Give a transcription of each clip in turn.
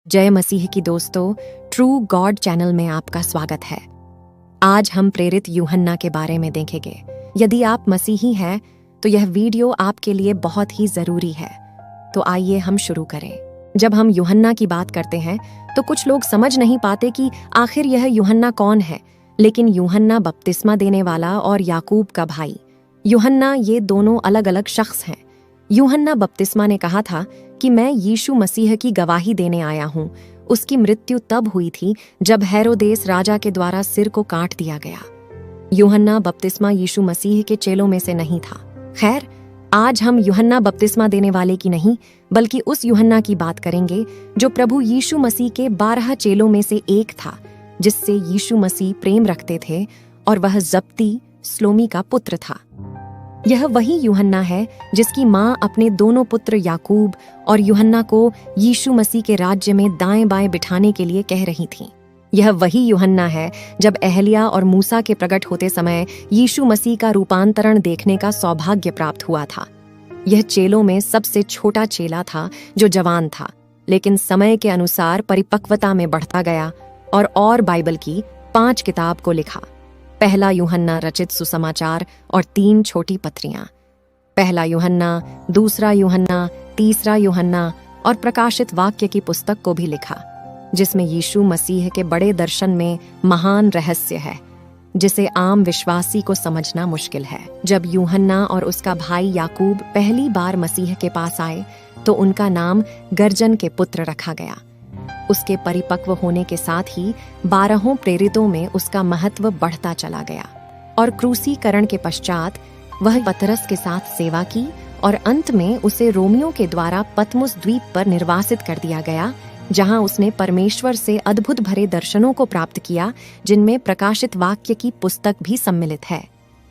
जय मसीह की दोस्तों, ट्रू गॉड चैनल में आपका स्वागत है। आज हम प्रेरित यूहन्ना के बारे में देखेंगे। यदि आप मसीही हैं तो यह वीडियो आपके लिए बहुत ही जरूरी है। तो आइए हम शुरू करें। जब हम यूहन्ना की बात करते हैं तो कुछ लोग समझ नहीं पाते कि आखिर यह यूहन्ना कौन है। लेकिन यूहन्ना बपतिस्मा देने वाला और याकूब का भाई यूहन्ना, ये दोनों अलग अलग शख्स हैं। यूहन्ना बपतिस्मा ने कहा था कि मैं यीशु मसीह की गवाही देने आया हूँ। उसकी मृत्यु तब हुई थी जब हेरोदेस राजा के द्वारा सिर को काट दिया गया। यूहन्ना बपतिस्मा यीशु मसीह के चेलों में से नहीं था। खैर, आज हम यूहन्ना बपतिस्मा देने वाले की नहीं बल्कि उस यूहन्ना की बात करेंगे जो प्रभु यीशु मसीह के 12 चेलों में से एक था, जिससे यीशु मसीह प्रेम रखते थे, और वह जब्ती स्लोमी का पुत्र था। यह वही यूहन्ना है जिसकी माँ अपने दोनों पुत्र याकूब और यूहन्ना को यीशु मसीह के राज्य में दाएं बाएं बिठाने के लिए कह रही थी। यह वही यूहन्ना है जब एहलिया और मूसा के प्रकट होते समय यीशु मसीह का रूपांतरण देखने का सौभाग्य प्राप्त हुआ था। यह चेलों में सबसे छोटा चेला था जो जवान था, लेकिन समय के अनुसार परिपक्वता में बढ़ता गया और बाइबल की 5 किताब को लिखा। पहला यूहन्ना रचित सुसमाचार और 3 छोटी पत्रियां, पहला यूहन्ना, दूसरा यूहन्ना, तीसरा यूहन्ना और प्रकाशित वाक्य की पुस्तक को भी लिखा, जिसमें यीशु मसीह के बड़े दर्शन में महान रहस्य है जिसे आम विश्वासी को समझना मुश्किल है। जब यूहन्ना और उसका भाई याकूब पहली बार मसीह के पास आए तो उनका नाम गर्जन के पुत्र रखा गया। उसके परिपक्व होने के साथ ही 12 प्रेरितों में उसका महत्व बढ़ता चला गया और क्रूसीकरण के पश्चात वह पतरस के साथ सेवा की और अंत में उसे रोमियों के द्वारा पतमुस द्वीप पर निर्वासित कर दिया गया, जहां उसने परमेश्वर से अद्भुत भरे दर्शनों को प्राप्त किया, जिनमें प्रकाशित वाक्य की पुस्तक भी सम्मिलित है।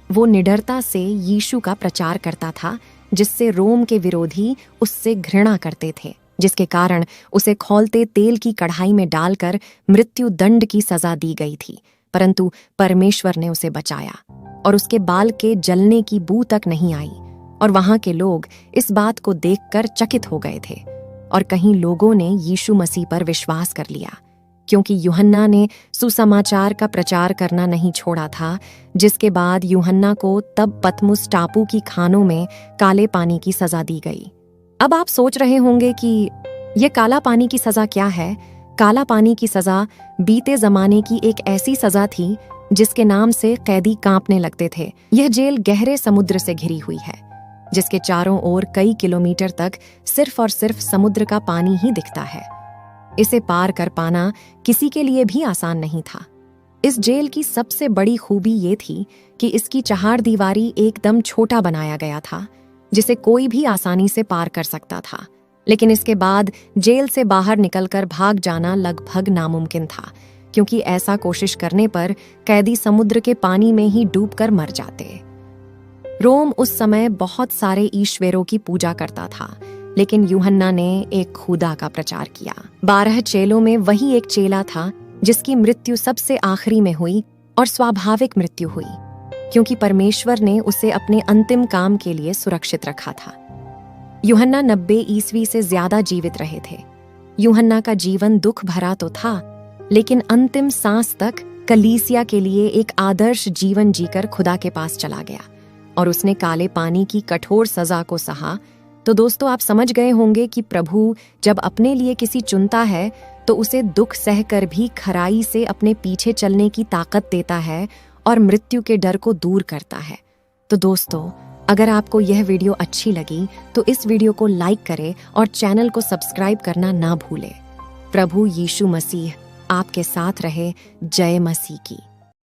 वो निडरता से यीशु का प्रचार करता था, जिससे रोम के विरोधी उससे घृणा करते थे, जिसके कारण उसे खौलते तेल की कढ़ाई में डालकर मृत्यु दंड की सजा दी गई थी। परंतु परमेश्वर ने उसे बचाया और उसके बाल के जलने की बू तक नहीं आई, और वहां के लोग इस बात को देखकर चकित हो गए थे। और कहीं लोगों ने यीशु मसीह पर विश्वास कर लिया, क्योंकि यूहन्ना ने सुसमाचार का प्रचार करना नहीं छोड़ा था, जिसके बाद यूहन्ना को तब पतमुस टापू की खानों में काले पानी की सजा दी गई। अब आप सोच रहे होंगे कि यह काला पानी की सजा क्या है। काला पानी की सजा बीते जमाने की एक ऐसी सजा थी जिसके नाम से कैदी कांपने लगते थे। यह जेल गहरे समुद्र से घिरी हुई है, जिसके चारों ओर कई किलोमीटर तक सिर्फ और सिर्फ समुद्र का पानी ही दिखता है। इसे पार कर पाना किसी के लिए भी आसान नहीं था। इस जेल की सबसे बड़ी खूबी ये थी कि इसकी चहारदीवारी एकदम छोटा बनाया गया था, जिसे कोई भी आसानी से पार कर सकता था। लेकिन इसके बाद जेल से बाहर निकलकर भाग जाना लगभग नामुमकिन था, क्योंकि ऐसा कोशिश करने पर कैदी समुद्र के पानी में ही डूबकर मर जाते। रोम उस समय बहुत सारे ईश्वरों की पूजा करता था, लेकिन यूहन्ना ने एक खुदा का प्रचार किया। 12 चेलों में वही एक चेला था जिसकी मृत्यु सबसे आखिरी में हुई, और स्वाभाविक मृत्यु हुई, क्योंकि परमेश्वर ने उसे अपने अंतिम काम के लिए सुरक्षित रखा था। यूहन्ना 90 ईस्वी से ज्यादा जीवित रहे थे। यूहन्ना का जीवन दुख भरा तो था, लेकिन अंतिम सांस तक कलीसिया के लिए एक आदर्श जीवन जीकर खुदा के पास चला गया, और उसने काले पानी की कठोर सजा को सहा। तो दोस्तों, आप समझ गए होंगे कि प्रभु जब अपने लिए किसी चुनता है तो उसे दुख सहकर भी खराई से अपने पीछे चलने की ताकत देता है और मृत्यु के डर को दूर करता है। तो दोस्तों, अगर आपको यह वीडियो अच्छी लगी तो इस वीडियो को लाइक करें और चैनल को सब्सक्राइब करना ना भूलें। प्रभु यीशु मसीह आपके साथ रहे। जय मसीह की।